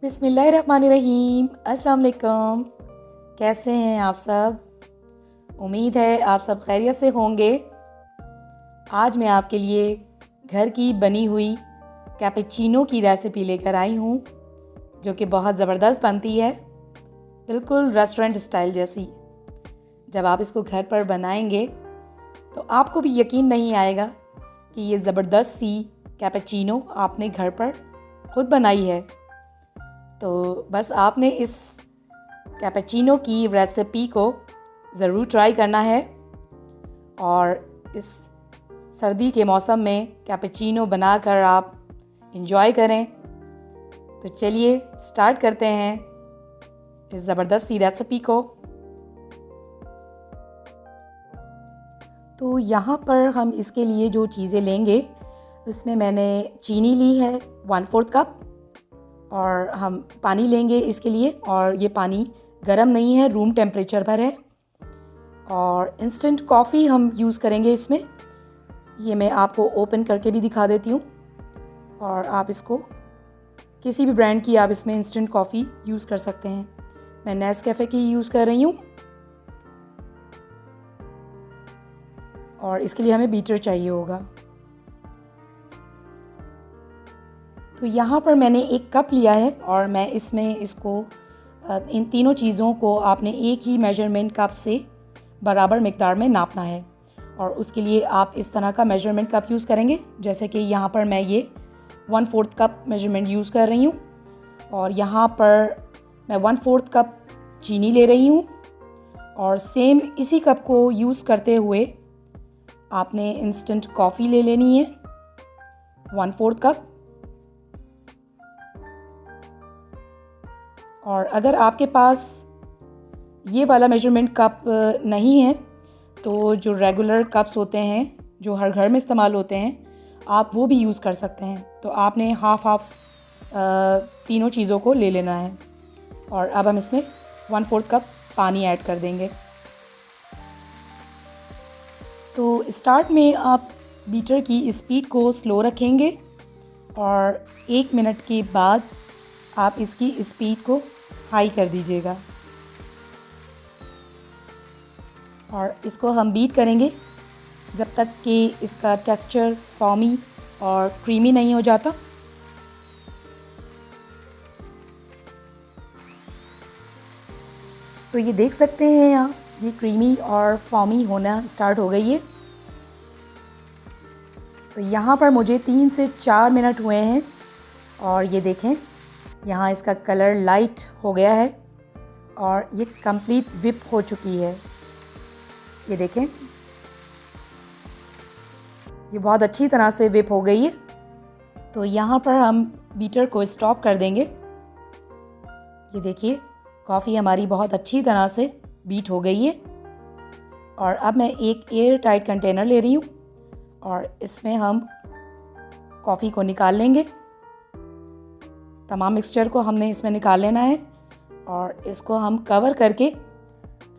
बिस्मिल्लाहिर्रहमानिर्रहीम। अस्सलाम वालेकुम। कैसे हैं आप सब? उम्मीद है आप सब खैरियत से होंगे। आज मैं आपके लिए घर की बनी हुई कैपेचिनो की रेसिपी लेकर आई हूँ, जो कि बहुत ज़बरदस्त बनती है, बिल्कुल रेस्टोरेंट स्टाइल जैसी। जब आप इसको घर पर बनाएंगे तो आपको भी यकीन नहीं आएगा कि ये ज़बरदस्त सी कैपेचिनो आपने घर पर खुद बनाई है। तो बस आपने इस कैपेचिनो की रेसिपी को ज़रूर ट्राई करना है और इस सर्दी के मौसम में कैपेचिनो बनाकर आप एंजॉय करें। तो चलिए स्टार्ट करते हैं इस ज़बरदस्त सी रेसिपी को। तो यहाँ पर हम इसके लिए जो चीज़ें लेंगे, उसमें मैंने चीनी ली है 1/4 कप, और हम पानी लेंगे इसके लिए, और ये पानी गर्म नहीं है, रूम टेम्परेचर पर है। और इंस्टेंट कॉफ़ी हम यूज़ करेंगे इसमें। ये मैं आपको ओपन करके भी दिखा देती हूँ, और आप इसको किसी भी ब्रांड की आप इसमें इंस्टेंट कॉफ़ी यूज़ कर सकते हैं। मैं नेस्कैफ़े की यूज़ कर रही हूँ, और इसके लिए हमें बीटर चाहिए होगा। तो यहाँ पर मैंने 1 कप लिया है, और मैं इसमें इसको इन तीनों चीज़ों को आपने एक ही मेजरमेंट कप से बराबर मिक़दार में नापना है। और उसके लिए आप इस तरह का मेजरमेंट कप यूज़ करेंगे, जैसे कि यहाँ पर मैं ये 1/4 कप मेजरमेंट यूज़ कर रही हूँ। और यहाँ पर मैं 1/4 कप चीनी ले रही हूँ, और सेम इसी कप को यूज़ करते हुए आपने इंस्टेंट कॉफ़ी ले लेनी है 1/4 कप। और अगर आपके पास ये वाला मेजरमेंट कप नहीं है, तो जो रेगुलर कप्स होते हैं जो हर घर में इस्तेमाल होते हैं, आप वो भी यूज़ कर सकते हैं। तो आपने हाफ तीनों चीज़ों को ले लेना है। और अब हम इसमें 1/4 कप पानी ऐड कर देंगे। तो स्टार्ट में आप बीटर की स्पीड को स्लो रखेंगे, और 1 मिनट के बाद आप इसकी स्पीड को हाई कर दीजिएगा। और इसको हम बीट करेंगे जब तक कि इसका टेक्सचर फॉमी और क्रीमी नहीं हो जाता। तो ये देख सकते हैं आप, ये क्रीमी और फॉमी होना स्टार्ट हो गई है। तो यहाँ पर मुझे 3 से 4 मिनट हुए हैं, और ये देखें यहाँ इसका कलर लाइट हो गया है, और ये कंप्लीट विप हो चुकी है। ये देखें, ये बहुत अच्छी तरह से विप हो गई है। तो यहाँ पर हम बीटर को स्टॉप कर देंगे। ये देखिए, कॉफ़ी हमारी बहुत अच्छी तरह से बीट हो गई है। और अब मैं एक एयर टाइट कंटेनर ले रही हूँ, और इसमें हम कॉफ़ी को निकाल लेंगे। तमाम मिक्सचर को हमने इसमें निकाल लेना है, और इसको हम कवर करके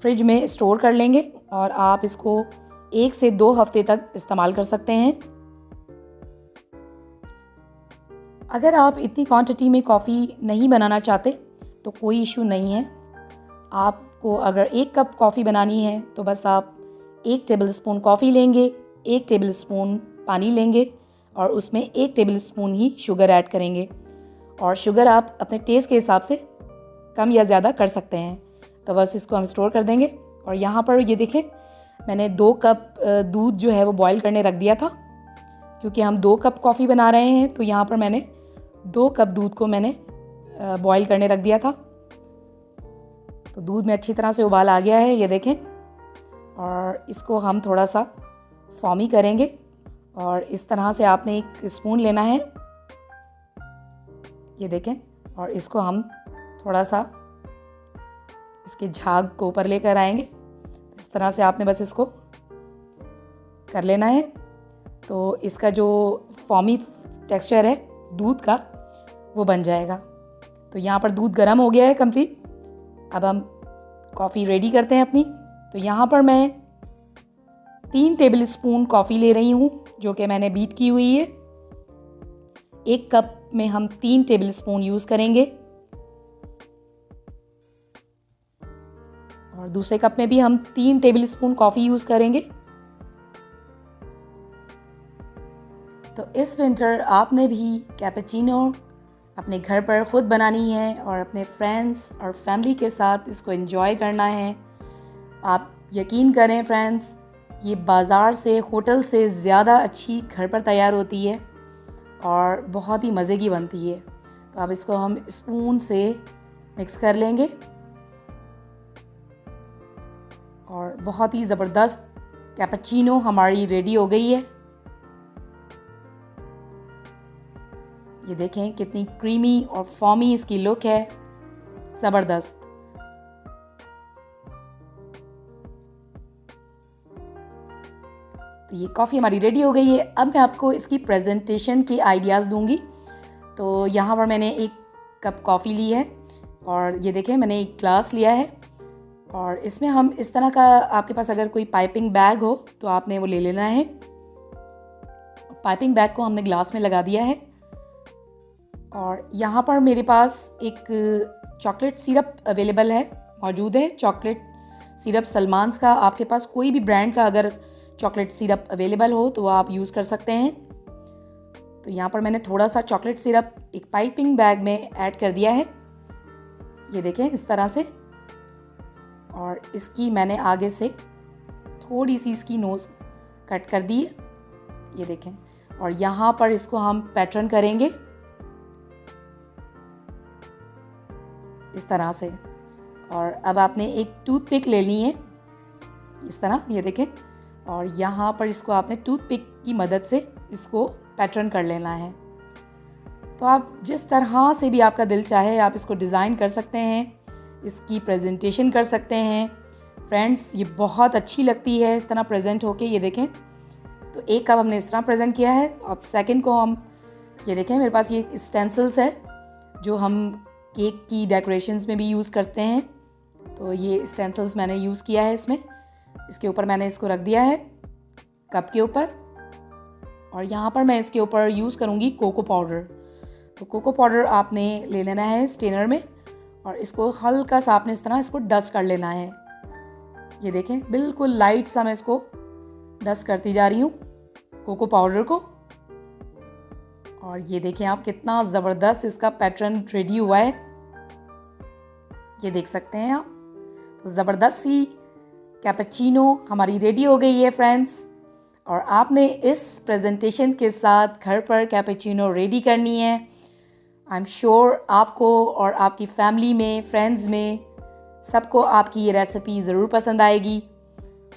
फ्रिज में स्टोर कर लेंगे। और आप इसको 1 से 2 हफ्ते तक इस्तेमाल कर सकते हैं। अगर आप इतनी क्वांटिटी में कॉफ़ी नहीं बनाना चाहते तो कोई इशू नहीं है। आपको अगर 1 कप कॉफ़ी बनानी है तो बस आप 1 टेबलस्पून कॉफ़ी लेंगे, 1 टेबलस्पून पानी लेंगे, और उसमें 1 टेबलस्पून ही शुगर ऐड करेंगे। और शुगर आप अपने टेस्ट के हिसाब से कम या ज़्यादा कर सकते हैं। तो बस इसको हम स्टोर कर देंगे। और यहाँ पर ये देखें, मैंने 2 कप दूध जो है वो बॉईल करने रख दिया था, क्योंकि हम 2 कप कॉफ़ी बना रहे हैं। तो यहाँ पर मैंने 2 कप दूध को मैंने बॉईल करने रख दिया था। तो दूध में अच्छी तरह से उबाल आ गया है, ये देखें। और इसको हम थोड़ा सा फॉमी करेंगे, और इस तरह से आपने एक स्पून लेना है, ये देखें। और इसको हम थोड़ा सा इसके झाग को ऊपर लेकर आएंगे। इस तरह से आपने बस इसको कर लेना है। तो इसका जो फॉमी टेक्सचर है दूध का, वो बन जाएगा। तो यहाँ पर दूध गर्म हो गया है कंप्लीट। अब हम कॉफ़ी रेडी करते हैं अपनी। तो यहाँ पर मैं 3 टेबलस्पून कॉफ़ी ले रही हूँ, जो कि मैंने बीट की हुई है। 1 कप में हम 3 टेबलस्पून यूज़ करेंगे। और दूसरे कप में भी हम 3 टेबलस्पून कॉफ़ी यूज़ करेंगे। तो इस विंटर आपने भी कैपेचिनो अपने घर पर ख़ुद बनानी है और अपने फ्रेंड्स और फैमिली के साथ इसको एंजॉय करना है। आप यकीन करें फ्रेंड्स, ये बाज़ार से, होटल से ज़्यादा अच्छी घर पर तैयार होती है और बहुत ही मज़े की बनती है। तो अब इसको हम स्पून से मिक्स कर लेंगे और बहुत ही ज़बरदस्त कैपेचिनो हमारी रेडी हो गई है। ये देखें कितनी क्रीमी और फॉमी इसकी लुक है, ज़बरदस्त। तो ये कॉफ़ी हमारी रेडी हो गई है। अब मैं आपको इसकी प्रेजेंटेशन के आइडियाज़ दूंगी। तो यहाँ पर मैंने 1 कप कॉफ़ी ली है और ये देखें मैंने 1 ग्लास लिया है और इसमें हम इस तरह का, आपके पास अगर कोई पाइपिंग बैग हो तो आपने वो ले लेना है। पाइपिंग बैग को हमने ग्लास में लगा दिया है और यहाँ पर मेरे पास एक चॉकलेट सिरप अवेलेबल है, मौजूद है। चॉकलेट सिरप सलमान्स का, आपके पास कोई भी ब्रांड का अगर चॉकलेट सिरप अवेलेबल हो तो आप यूज़ कर सकते हैं। तो यहाँ पर मैंने थोड़ा सा चॉकलेट सिरप एक पाइपिंग बैग में ऐड कर दिया है, ये देखें इस तरह से। और इसकी मैंने आगे से थोड़ी सी इसकी नोज़ कट कर दी है, ये देखें। और यहाँ पर इसको हम पैटर्न करेंगे इस तरह से। और अब आपने एक टूथपिक लेनी है इस तरह, ये देखें। और यहाँ पर इसको आपने टूथपिक की मदद से इसको पैटर्न कर लेना है। तो आप जिस तरह से भी आपका दिल चाहे आप इसको डिज़ाइन कर सकते हैं, इसकी प्रेजेंटेशन कर सकते हैं। फ्रेंड्स, ये बहुत अच्छी लगती है इस तरह प्रेजेंट होके, ये देखें। तो 1 कप हमने इस तरह प्रेजेंट किया है। अब सेकंड को हम, ये देखें मेरे पास ये स्टेंसिल्स है जो हम केक की डेकोरेशंस में भी यूज़ करते हैं। तो ये स्टेंसिल्स मैंने यूज़ किया है इसमें। इसके ऊपर मैंने इसको रख दिया है कप के ऊपर और यहाँ पर मैं इसके ऊपर यूज़ करूँगी कोको पाउडर। तो कोको पाउडर आपने ले लेना है स्टेनर में और इसको हल्का सा आपने इस तरह इसको डस्ट कर लेना है। ये देखें बिल्कुल लाइट सा मैं इसको डस्ट करती जा रही हूँ कोको पाउडर को। और ये देखें आप कितना ज़बरदस्त इसका पैटर्न रेडी हुआ है, ये देख सकते हैं आप। तो ज़बरदस्त सी कैपेचिनो हमारी रेडी हो गई है फ्रेंड्स। और आपने इस प्रेजेंटेशन के साथ घर पर कैपेचिनो रेडी करनी है। आई एम श्योर आपको और आपकी फैमिली में, फ्रेंड्स में, सबको आपकी ये रेसिपी ज़रूर पसंद आएगी।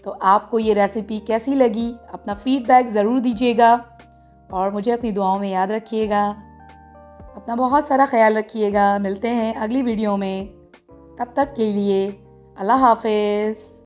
तो आपको ये रेसिपी कैसी लगी अपना फीडबैक ज़रूर दीजिएगा और मुझे अपनी दुआओं में याद रखिएगा। अपना बहुत सारा ख्याल रखिएगा। मिलते हैं अगली वीडियो में, तब तक के लिए अल्लाह हाफ़िज़।